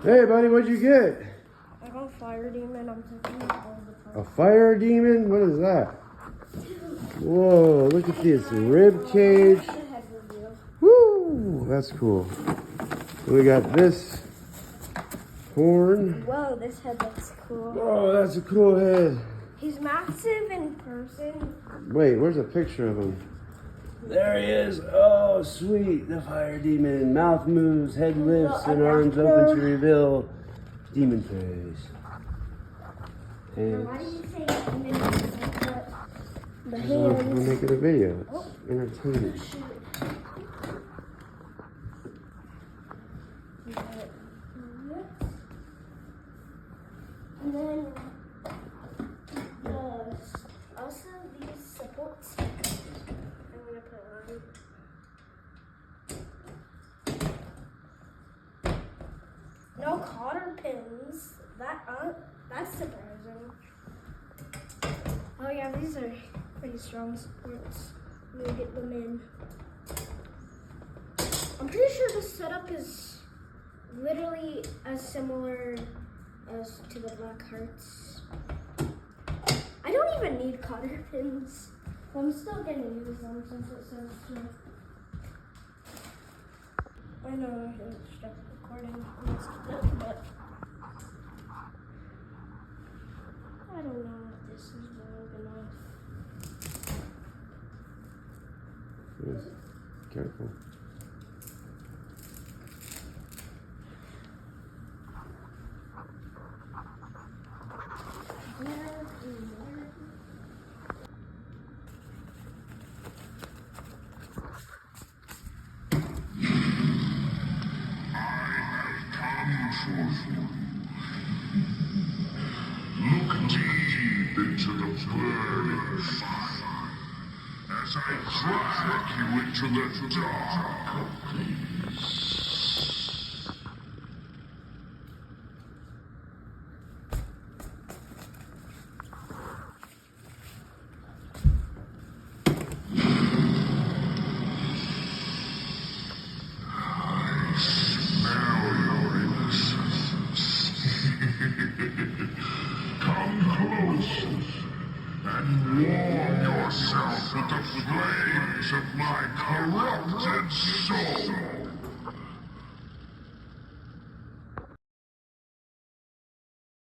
Hey, buddy, what'd you get? I got a fire demon. I'm taking it all the time. A fire demon? What is that? Whoa, look at this rib cage. Woo, that's cool. We got this horn. Whoa, this head looks cool. Oh, that's a cool head. He's massive in person. Wait, where's a picture of him? There he is. Oh, sweet. The fire demon. Mouth moves, head lifts, and arms open to reveal demon face. And Why did you say demon? The we're hands. making a video. It's entertaining. And then also these supports. I'm gonna put on. No cotter pins. That's surprising. Oh yeah, these are pretty strong supports. I'm gonna get them in. I'm pretty sure the setup is literally as similar as to the Black Hearts. I don't even need cotter pins. I'm still gonna use them since it says so. I know I didn't stop recording, but I don't know if this is long enough. Yes. Careful. Look deep into the burning fire as I drag you into the dark place. I smell your innocence. Come close and warm yourself with the flames of my corrupted soul.